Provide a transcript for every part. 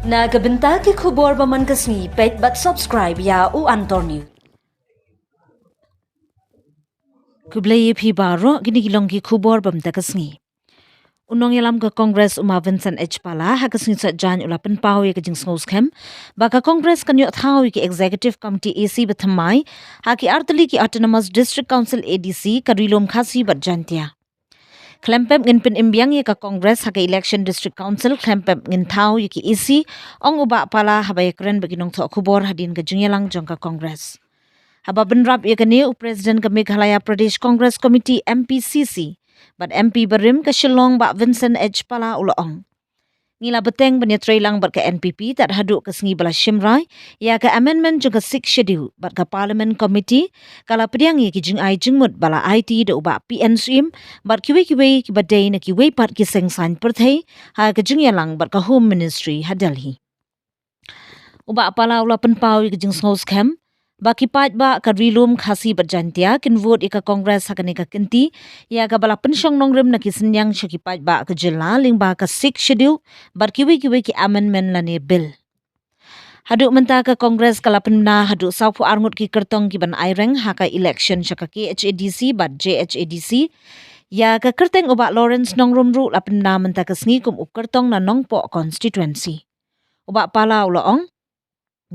Nagabenta ki khubor baman kasni pet but subscribe ya u Antonio. Kublai phi baro gini gilong ki khubor bam takasni. Unong yalam ka Congress uma Vincent H. Pala hakasni sa jan ulapan pao ya kajing ngos kem baka Congress kanyo thao ki Executive Committee AC bathamai haki artali ki Autonomous District Council ADC karilom khasi bat jantia. Klempem ngin pin imbiang ye ka Congress haka Election District Council klempem ngin thao ye ki EC ong uba pala habay kren baginong tho khubor hadin ka jungyalang jong ka Congress. Haba benrap ye kani President ka Meghalaya Pradesh Congress Committee MPCC but MP Barim ka Shillong ba Vincent H. Pala ulaong. Ngila beteng banyatray lang bat ka NPP tat hadu ka sngi bala Shimrai ya ka amendment jong ka 6 schedule bat ka Parliament Committee kala pediang ye ki jing ai jingmut bala IT de uba PNSM bat kiwe ki badai na kiwe pat ki seng san perthai ha ka jing yalang bat ka Home Ministry ha Delhi. Uba pala ula penpau ki jing ngos kem baki pat ba ka rilum khasi berjantia kin vote ika Congress hakane ka kinti ya ka bala pensyong nongrim na kisenyang syaki pat ba ka jela ling ba ka 6 schedule bar kiwi ki amendment lane bill. Haduk menta ka Congress kala penna haduk saupu arngut ki kertong ki ban aireng haka election syaka ki HADC bat JHADC ya ka kerteng uba Lawrence nongrum ru la penna menta ka sngi kum up kertong na nongpo constituency. Uba pala ulaong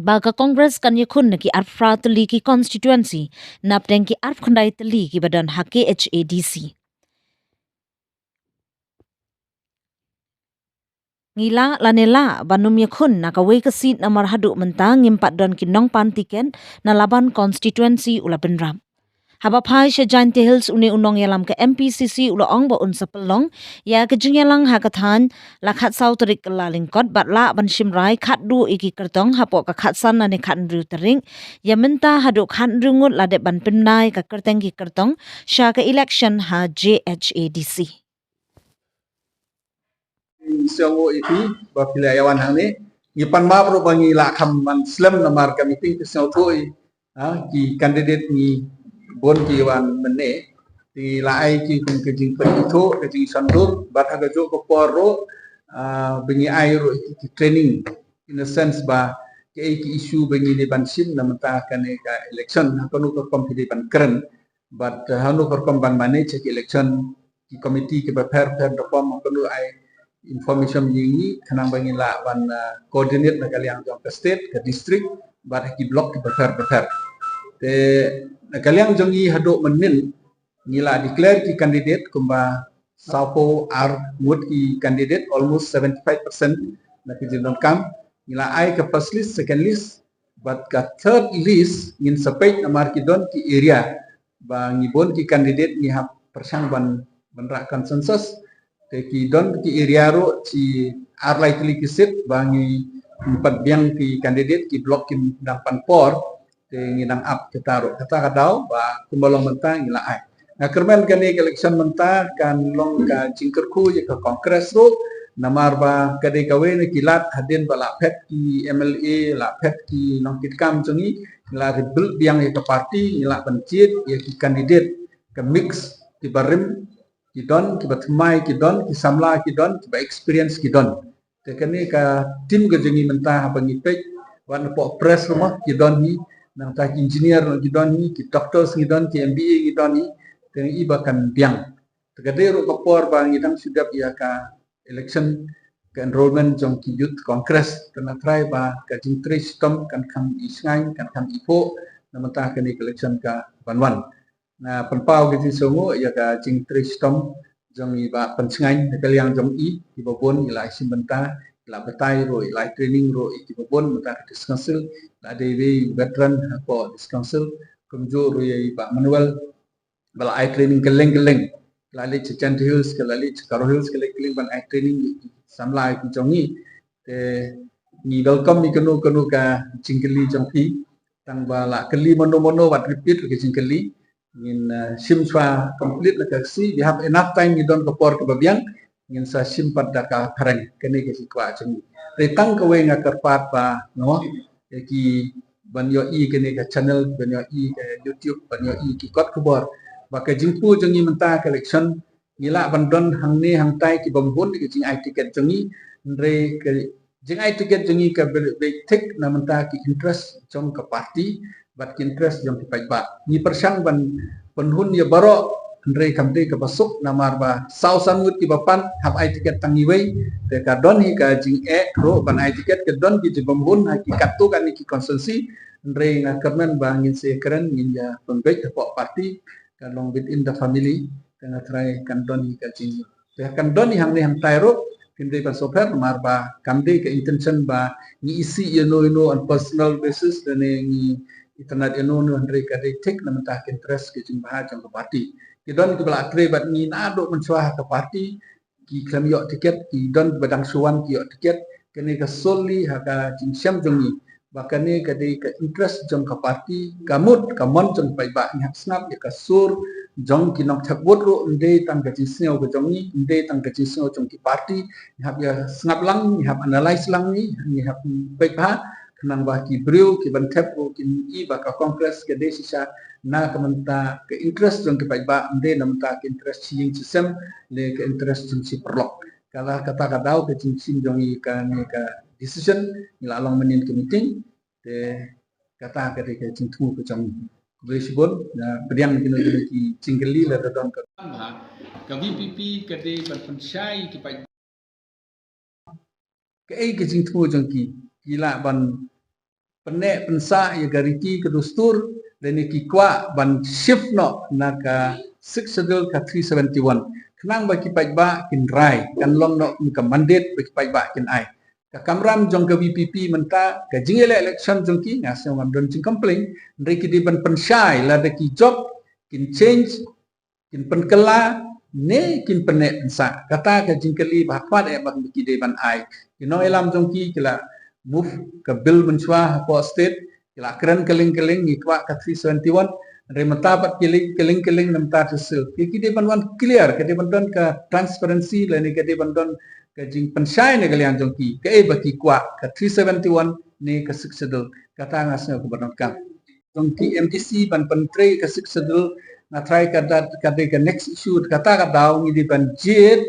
Baga Congress kan yakun ki arfra teli ki constituency napdeng ki arf khandai teli ki badan hake HADC. Ngila lanela banum yakun nakawai ka seat namar haduk mentang ngimpat don ki nong pantiken na laban constituency ula benram. Haba phai Shajante Hills une unong yalam ke MPCC ulaong ba unsa pelong ya ke jingyalang hakathan lakhat sauterik lalingkot bat la ban shimrai khat du iki kertong hapo ka khatsan na ne khat ru tering ya menta haduk khat rungut lade ban pimnai ka kerteng ki kertong sha ka election ha JHADC. Siango iti ba pilayawan hang ni ngipan ma pro bangi la kham man slam namar ka meeting ke siau thoi ki candidate ni bon ki wan mene ti lai ki kum ke jing perito ke jing sandur bat aga jo ko poro bengi ai ro ki training in a sense ba ke issue bengi ni ban sim na mata ka election ko no ko compete ban kren but hanu ko kom ban manage ki election ki committee ke ba per do pom ko no ai information ini kanang bangi la ban coordinate na kaliang jong ke state ke district bat ki block ke per te kaliang jong i hadok menin ngila declare ki candidate kumba sapo ar mut ki candidate almost 75% na ki jindong kam ngila ai ke first list second list but ka third list ngin sepait namar ki don ki area ba ngibon ki candidate ni hap persang ban benra consensus te ki don ki area ro ci ar likely ki sit ba ngi empat biang ki candidate ki block ki dampan por te nginang up ketaro kata kadau ba kumbalong menta ngila ai na kermen kani election menta kan long ka jingkerku je ka Congress ro namar ba kade kawe ne kilat hadin bala pet ki MLA la pet ki nong kitkam jongi ngila rebel biang ke parti ngila pencit ya ki candidate ke mix ki barim ki don ki batmai ki don ki samla ki don ki ba experience ki don te kani ka tim ke jongi menta bangi pek wan po press rumah ki don ni nang tak engineer ki don ni ki doctors ki don ki MBA ki don ni te ibakan biang tegade ro kapor bang idang sudap ya ka election ke enrollment jong ki youth congress kena try ba ka jingtre stom kan kam isngai kan kam ipo namata ka ni election ka banwan na penpau ki songo ya ka jingtre stom jong iba pensngai kaliang jong i ibon ila simbenta la betai ro ila training ro ikibon mata discouncil la dewi veteran po discouncil kumjo ro iba manual bala ai training keleng lali Chant Hills ke lali Karo Hills keleng ban ai training samla ki jongi te ni welcome ni kenu ka jingkeli jongpi tang bala keli mono wat repeat ke jingkeli in simswa complete la kasi we have enough time you don't kopor ke babiang ngin sa simpat da ka kareng kene ke sikwa jeng retang ke we ngakarpat pa no ki banyo i kene ka channel banyo i ke YouTube banyo i ki kot kubor baka jingpu jengi menta election ngila bandon hang ni hang tai ki bambun ki jing ai tiket jengi ndre ke jeng ai tiket jengi ka tek na menta ki interest jong ka parti bat ki interest jong ki pai ba ni persang ban penhun ya baro andre kamte ka basuk na marba sau sangut ki bapan hab ai tiket tangi wei te ka don hi ka jing ro ban ai tiket ke don ki jibam hun ha ki katu kan ki konsensi andre nga kermen ba ngin se keren ngin ya pembek po parti ka long within the family tengah try kan don hi ka jing te kan don hi hang ni hang tai ro kinde pa sofer marba kamde ke intention ba ni isi you know on personal basis dan ni internet no andre ka de tek na mata interest ke jing bah jang parti ki don ki bala tre bat ni na do mensuah ke parti ki klam yo tiket ki don badang suan ki yo tiket kene ka solely ha ka jing syam jong ni bakane ka de ka interest jong ka parti kamut kamon jong pai ba ni snap ya ka sur jong ki nok thak bot ro inde tang ka jing sneo ka jong ni inde tang ka jing sneo jong ki parti ni hab ya snap lang ni hab analyze lang ni hab pai ba kenang ba ki breu ki ban thep ro ki i ba ka congress ke de sisa na kamanta ke interest jong ki pai ba inde namta ke interest ching sistem le ke interest jong si perlok kala kata kadau ke jing sin jong i ka ni ka decision ni la long menin ke meeting te kata ke de ke jing tu ke jong Bersibun, beriang kena ki cingkeli la don ka VPP ke de ban pensyai ki pai ke ai ke jing tu jong ki la ban penek pensa ya gariki ke dustur dan ki kwa ban shift no na ka 6 schedule ka 371 kenang ba ki pai ba kin rai kan long no ka mandate ba ki pai ba kin ai ka kamram jong ka VPP menta ka jingele election jong ki ngasem ngam don jing complain ndai ki di ban pensyai la de ki job kin change kin penkela ne kin penek pensa kata ka jingkeli ba kwat e ba ki de ban ai no elam jong ki kila move ke bill mensuah po state kila keren keling-keling ngikwa ka 371 remeta pat keling-keling nemta tesil ki de ban wan clear ke de ban don ka transparency la ni ke de ban don ka jing pensyai ne kalian jong ki ke e baki kwa ka 371 ne ka siksedel kata ngasnya ko ban kam jong ki MTC ban pentre ka siksedel na try ka dat ka de ka next issue kata ka daw ngi di ban jet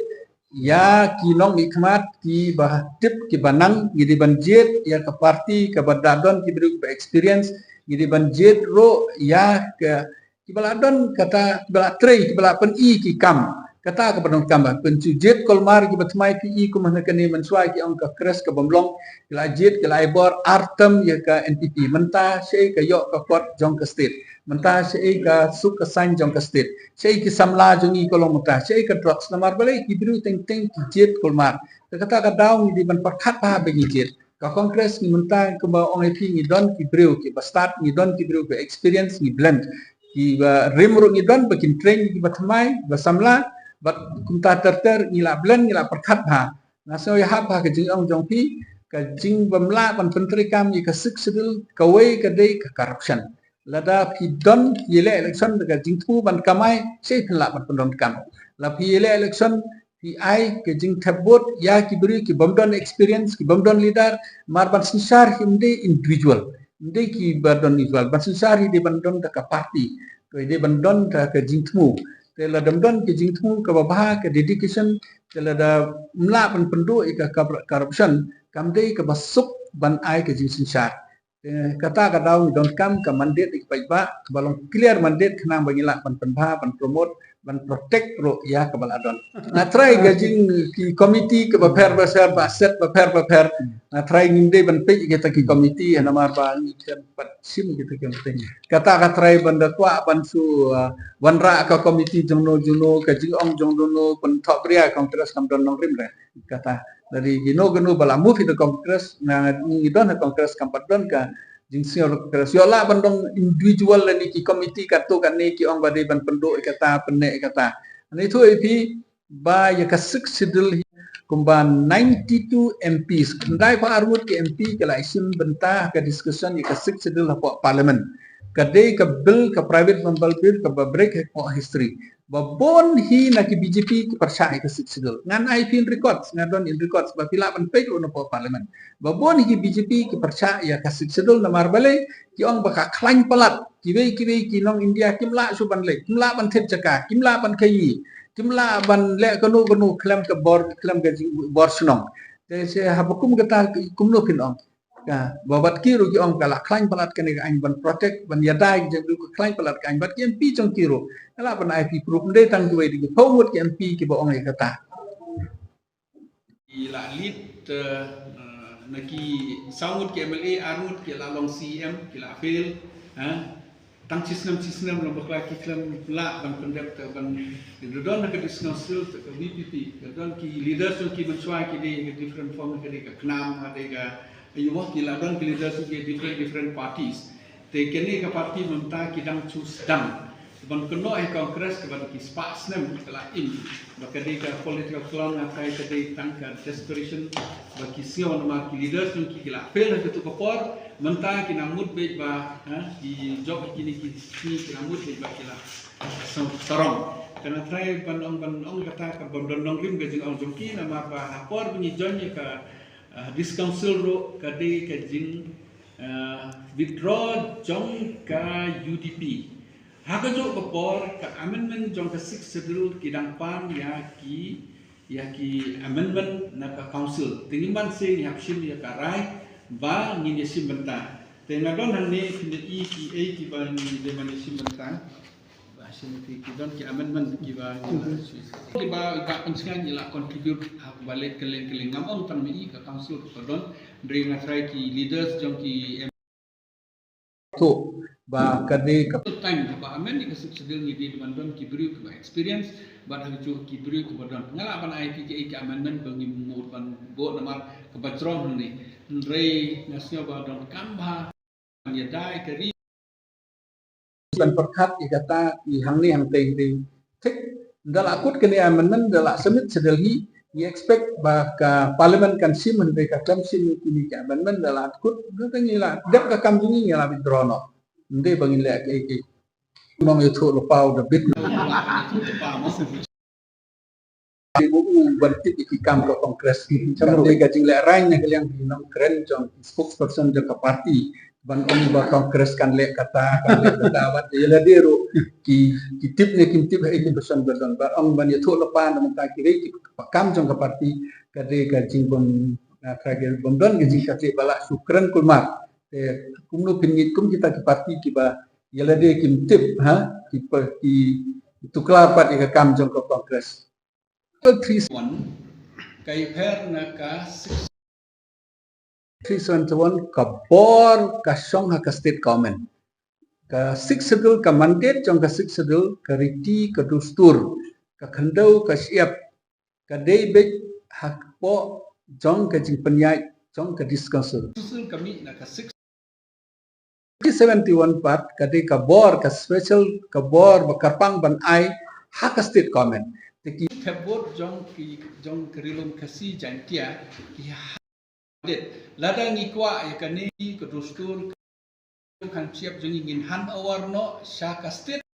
ya kinong ikmat ki bah tip ki banang gidi banjet ya ke parti ke badadon ki beri experience gidi banjet ro ya ke ki baladon kata ki bala trei ki bala pen i ki kam kata ke padong kamba pencujet kolmar ki batmai ki i ku mana kene mensuai ki ong ka kres ke bomlong ki la jet ki la ibor artem ya ke NPP menta sei ke yok ke kot jong ke state menta sei ka suk ke san jong ke state sei ki samla jongi kolong menta sei ka drugs namar balai ki biru teng teng ki jet kolmar kata ka daung di ban pakat pa bagi jet ka kongres ni menta ke ba ong IP ni don ki biru ki ba start ni don ki biru ke experience ni blend ki ba rimru ni don bakin train ki batmai ba samla bat kumta terter ngila blend ngila pakat pa naso ya ha pa ke jing ong jong pi ka jing bamla ban pentri kam ni ka sik sidil ka wei ka dei ka corruption lada pi don yele election ka jing tu ban kamai sei la ban pendon kam la pi yele election pi ai ke jing thabot ya ki beri ki bomdon experience ki bomdon leader mar ban sinsar himde individual inde ki badon individual ban sinsar hi de bandon ka party to de bandon ka jing tu te la damdon ke jing tu ka babha ke dedication te la da mla ban pendu ka corruption kam dei ka basuk ban ai ke jing sinsar kata ka daw don kam ka mandate ik pai ba balong clear mandate khnang bangila ban penbha ban promote ban protect ro ya ka baladon na try gajing ki committee ke ba pher ba ser ba set ba pher na try nginde ban pe kita ki committee na mar ba ni kan pat sim gitu kan kata ka try ban da kwa ban su wanra ka committee jongno juno ka jing ong jongno ban thok ria kongres kam don nong rim re kata dari gino gino bala move itu kongres na ngidon kongres kampat don ka jing sio kongres yo la bandong individual ni ki committee ka to kan ni ki ong bade ban pendo kata penne kata ni tu ip ba ya ka six sidil kumban 92 MPs ndai pa armut ki MP kala isim bentah ka discussion ya ka six sidil ha parliament kadai ka bill ka private member bill ka break ha history babon hi na ki BJP ki persai ka sidil ngan IP in records ngadon in records ba pila ban pay no po parliament babon hi BJP ki persai ya ka sidil na marbale ki ong ba ka klan palat ki wei ki nong India kimla su ban le kimla ban thet jaka kimla ban kai kimla ban le kono klem ka bor klem ka bor sunong saya habakum kata kumno pin ong babat kiro ki ong kala klain palat kan ang ban protect ban yadai je ku klain palat kan bat ki MP chong kiro ala ban IP proof de tang duwe di forward ki MP ki ba ong kata la lead naki saungut ki MLA arut ki la long CM ki la fail tang cisnam lo bakla ki klam la ban pendep ban don nak discuss ke VPP don ki leaders ki mensuai ki di different form ki ka knam ade ka you walk ki la don ki leaders ki different parties te kene ka parti menta ki dang choose dang ban kono ai kongres ke ban ki spas nem kala in bakade ka political clan akai ka de tang ka desperation ba ki sion ma ki leaders ki la fail ke tu kopor menta ki namut be ba ki job ki ni ki namut be ba ki la sarong kana try ban ong kata ka ban don rim ke jing ong jongki na ma ba hapor ni jonye ka this council ro ka de ka jing withdraw jong ka UDP hagajo kopor ka amendment jong ka 6 schedule kidang pan ya ki amendment na ka council tingiman se ni hapsin ya ka right ba ngin sim benta tenga don han ne ki ki ba ni de man sim benta ba sim ki don ki amendment ki ba ka pensingan ila contribute balik keleng ngamong tan mi ka council ko don dring try ki leaders jong ki tu ba kade ka time ba amen ni kasuk sedil ni di bandon ki beri ke experience ba ha ju ki beri ke bandon ngala ban IP ki amendment bangi mur ban bo namar ke batron ni rei nasio ba don kamba ya dai ke ri ban perkat i kata i hang ni hang teng teng tik dala kut kene amendment dala submit sedel hi we expect ba ka parliament kan sim be ka kam sim ni ka amendment dala kut ngi la dep ka kam ni la withdraw no nde bangin le ke mong itu lo pau de bit berarti di kam ke kongres sama de gajing le rain ne yang nang keren jong spokesperson de ka parti ban om ba kongres kan le kata wat ye la deru ki tip ne kim tip ini person berdon ba om ban itu lo pa na ta ki re ki kam jong ka parti ka de gajing bom na kragel bom don gajing ka te bala sukran kulma kumno pingit kum kita ki parti ki ba yala de kim tip ki tuklar pat ka kam jong ka kongres 3 kai per na ka 371 ka bor ka song ha ka state government ka 6 schedule ka mandate jong ka 6 schedule ka riti ka dustur ka khandau ka siap ka debek hak po jong ka jing penyai jong ka discussion susul kami na ka 71 part kade ka bor ka special ka bor ba karpang ban ai hak ka state government teki Februari jong kerilum kasi jantia ki hadet ladang ikwa ya kani ke dustur kan siap jeng ingin han awarno syaka state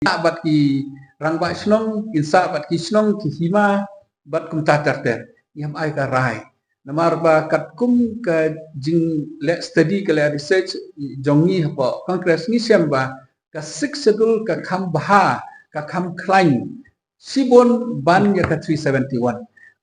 bat ki rang ba snong insa bat ki snong ki hima bat kum ta ter yam ai ka rai namar ba kat kum ka jing le study ka le research jongi ha kongres ni siamba ka 6 schedule ka kham baha ka kham klain sibon ban ya ka 371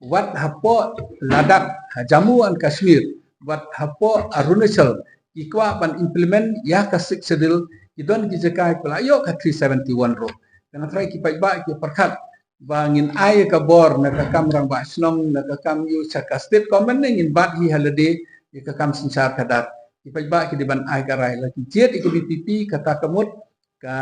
wat hapo Ladakh Jammu and Kashmir wat hapo Arunachal ikwa ban implement ya ka 6 schedule idon ki jekai pala yo ka 371 ro kana try ki pai ba ki perkat bangin ai ka bor na ka kam rang ba snong na ka kam yu sa ka state comment ngin bat hi holiday ka kam sinsar kadat ki pai ba ki diban ai ka rai la ki jet ki BPP kata kamut ka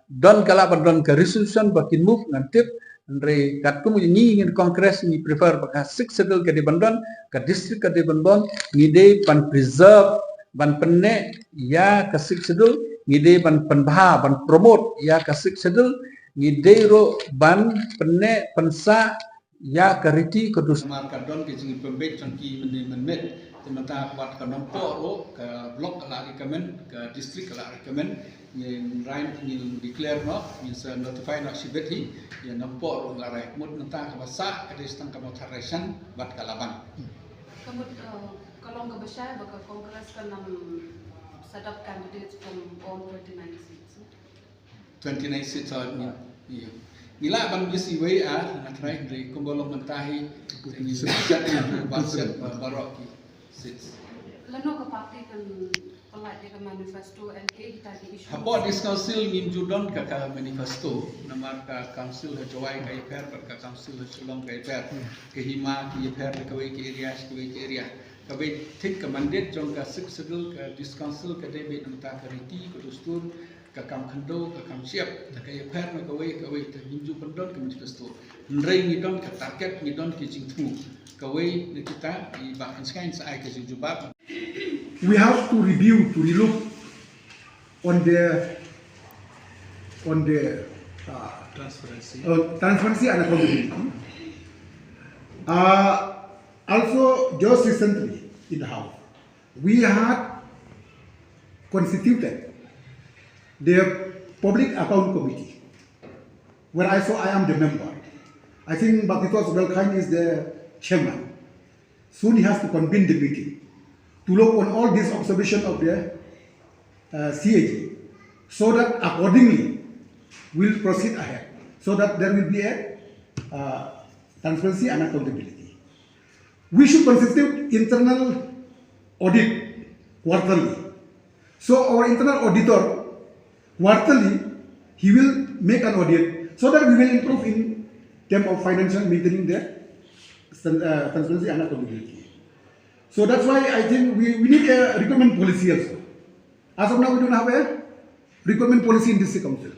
don kala don ka resolution bakin move ngantip andre kat kum ni ngin kongres ni prefer ka 6 schedule ka diban don ka district ka diban don ngide pan preserve ban penne ya ka 6 schedule ngide ban penbha ban promote ya ka 6 schedule ngidero ban penne pensa ya kariti kedus marka don ke jing pembek changki menmet temata buat ka nompo ro ka blok ala recommend ka district ala recommend ni rain ni declare no ni sa notify na sibet hi ya nompo ro la rai mut nta ka basa ka distang ka motheration bat kalaban kamut kalong ka basya baka kongres ka nam set up candidates from all 29 seats 29 seats ni nila ban bisi way na try de kumbolong mentahi Sebut konsep barok sits. Lano ka party kan pelat dia ke manifesto NK kita di isu. Hapo this council minjudon ka manifesto namar ka council hajawai ka iper ka council sulong ka iper ke hima ki iper ka we ki area ka we tik ka mandate jong ka sik segel ka this council ka debit nta ka riti ka dustur ka kam khando ka kam siap ka iper ka we ta minju pendon ka manifesto nrei ni don ka target ni don ki jingtu ka we ni kita i ba kan sai ka jubab. We have to review, to relook on the Transparency. transparency and accountability. Also, just recently in the House, we had constituted the Public Account Committee, where I am the member. I think Bakitos Belkhain is the chairman. Soon he has to convene the meeting to look on all these observations of the CAG, so that accordingly we'll proceed ahead, so that there will be a transparency and accountability. We should constitute internal audit quarterly. So our internal auditor, quarterly, he will make an audit, so that we will improve in terms of financial maintaining the transparency and accountability. So that's why I think we need a recruitment policy also. As of now, we don't have a recruitment policy in this council.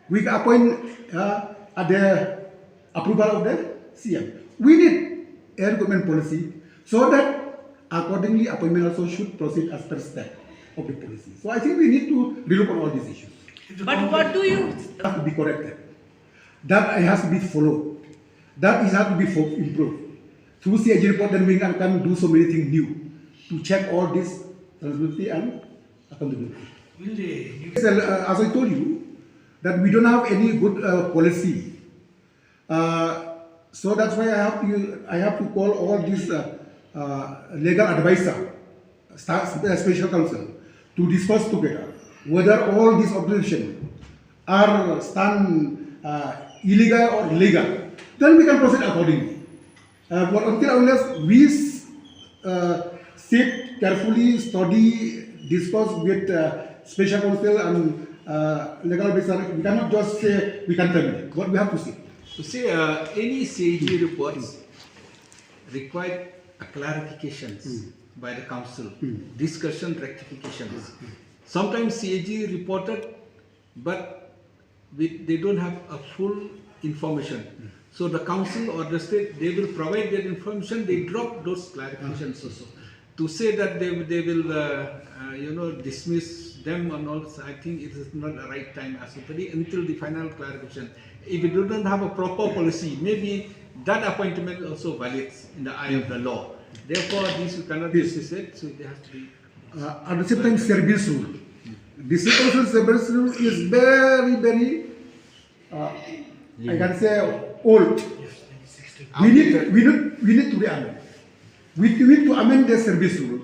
We appoint at the approval of the CM. We need a recruitment policy, so that accordingly appointment also should proceed as per step of the policy. So I think we need to relook on all these issues. But what do you? Has to be corrected. That has to be followed. That has to be improved. Through CAG report, then we can do so many things new to check all this transparency and accountability. As I told you, that we don't have any good policy. So that's why I have to call all these legal advisor, special counsel, to discuss together whether all these observations are illegal or legal. Then we can proceed accordingly. But until unless we sit carefully, study, discuss with special counsel and legal advisor, we cannot just say we can terminate. What we have to see. You see, any CAG reports require clarifications by the council, discussion, rectifications. Sometimes CAG reported, but they don't have a full information. So the council or the state, they will provide that information. They drop those clarifications also. To say that they will, dismiss them and all, I think it is not the right time as until the final clarification. If we do not have a proper policy, maybe that appointment also validates in the eye of the law. Therefore, this you cannot dismiss it, so it has to be. At the same time, service rule. The situation service rule is very, very, I can say, old. We need to re-amend. We need to amend the service rule,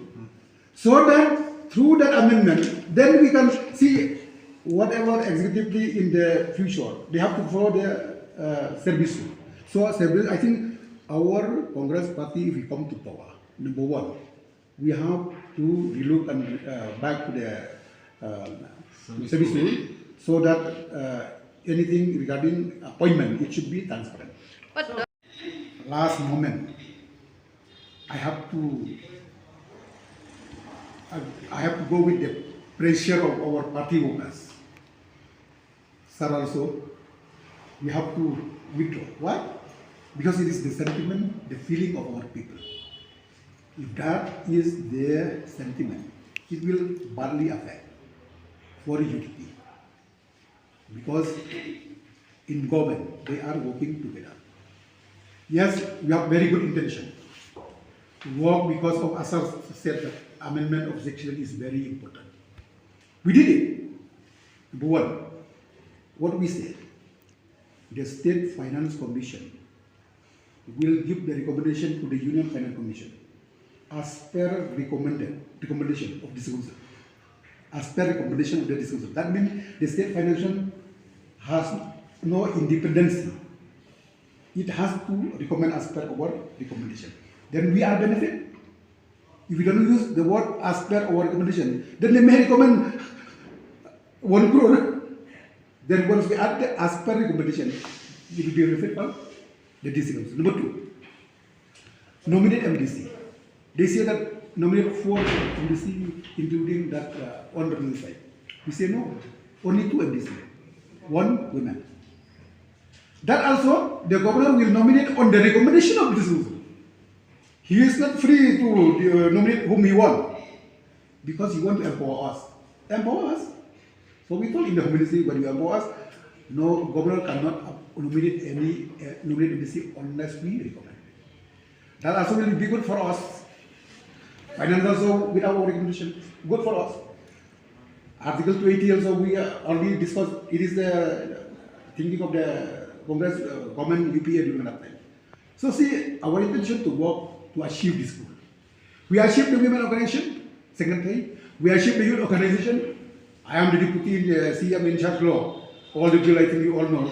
so that through that amendment, then we can see whatever executively in the future they have to follow the service rule. So I think our Congress party, if we come to power, number one, we have to relook and back to the service rule, so that anything regarding appointment, it should be transparent. But Last moment, I have to go with the pressure of our party workers. Sir, also, we have to withdraw. Why? Because it is the sentiment, the feeling of our people. If that is their sentiment, it will badly affect for UDP. Because in government, they are working together. Yes, we have very good intention to work, because of Asar said that amendment of section is very important. We did it. Number one, what we said, the State Finance Commission will give the recommendation to the Union Finance Commission as per recommendation of this council. As per recommendation of the council. That means the State Finance has no independence it has to recommend as per our recommendation. Then we are benefit. If we don't use the word as per our recommendation, then they may recommend 1 crore. Then once we add the as per recommendation, it will be benefit for the DC council. Number 2, nominate MDC. They say that nominate 4 MDC, including that on the women's side. We say no, only 2 MDC, 1 women. That also the governor will nominate on the recommendation of this council. He is not free to nominate whom he wants because he wants to empower us. Empower us. So we told in the community when you empower us, no governor cannot nominate any nominate MDC unless we recommend. That also will be good for us. Finance also with our recommendation, good for us. Article 20 also we already discussed. It is the thinking of the Congress government UPA during that time. So see, our intention to work to achieve this goal. We achieved the women organization. Second thing, we achieved the youth organization. I am the deputy in the CM in charge law. All the bill I think you all know.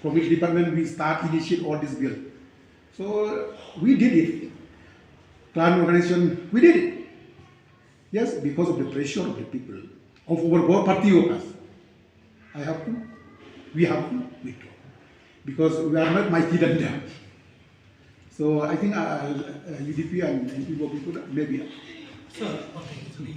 From which department we start initiate all this bill. So we did it. Clan organization, we did it. Yes, because of the pressure of the people, of our party workers. I have to, we have to withdraw. Because we are not mighty than them. So I think UDP and people maybe. Sir, okay.